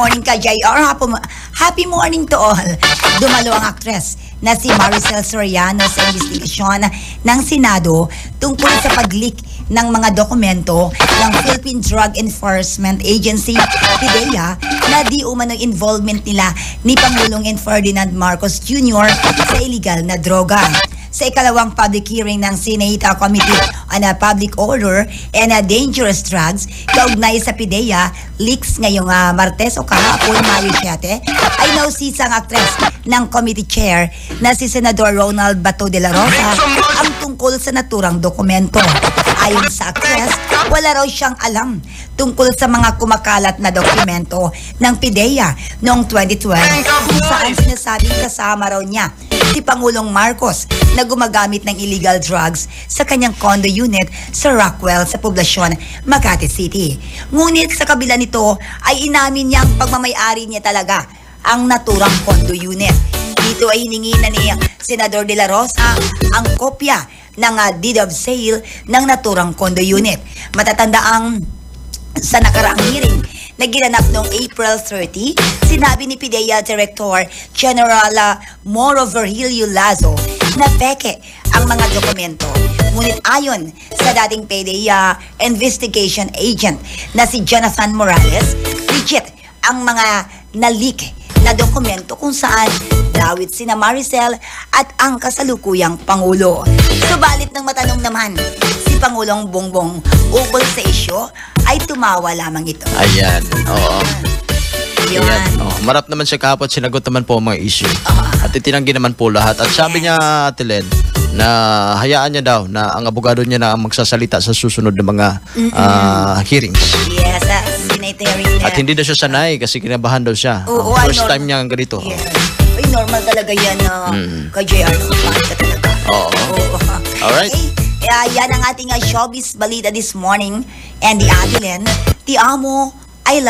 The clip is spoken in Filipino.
morning ka, JR. Happy morning to all. Dumalo ang aktres na si Maricel Soriano sa investigasyon ng Senado tungkol sa pag-leak ng mga dokumento ng Philippine Drug Enforcement Agency, PDEA, na di umano involvement nila ni Pangulong Ferdinand Marcos Jr. sa illegal na droga. Sa ikalawang public hearing ng Senate Committee on Public Order and Dangerous Drugs, kaugnay sa PDEA leaks ngayong Martes o kahapon, Mayo 7, ay nausisa ang aktres ng committee chair na si Senador Ronald Bato de la Rosa ang tungkol sa naturang dokumento. Ayon sa aktres, wala raw siyang alam tungkol sa mga kumakalat na dokumento ng PDEA noong 2012 kung saan sinasabing kasama raw niya si Pangulong Marcos na gumagamit ng illegal drugs sa kanyang condo unit sa Rockwell sa poblasyon Makati City. Ngunit sa kabila nito ay inamin niyang pagmamayari niya talaga ang naturang condo unit. Dito ay hiningi na ni Senador De La Rosa ang kopya ng deed of sale ng naturang condo unit. Matatandaang sa nakaraang hearing na ginanap noong April 30, sinabi ni PDEA Director General Moro Virgilio Lazo na peke ang mga dokumento. Ngunit ayon sa dating PDEA investigation agent na si Jonathan Morales, legit ang mga na-leak na dokumento kung saan dawit sina Maricel at ang kasalukuyang Pangulo. Subalit nang matanong naman si Pangulong Bongbong ukol sa isyo, ay tumawa lamang ito. Ayan, oo. Yun. Ayan, oh. Marap naman siya kapot, sinagot naman po ang mga issue. At itinanggi naman po lahat. At sabi niya, Ate Len, na hayaan niya daw na ang abogado niya na ang magsasalita sa susunod na mga hearings. Yes, hearing na. At hindi na siya sanay kasi kinabahan daw siya. Oo, First time niya ang ganito. Yes. Ay, normal talaga yan na ka-JR ka talaga. Oo. Alright. Okay. Yan ang ating showbiz balita this morning. And the Ate Len, ti amo, I love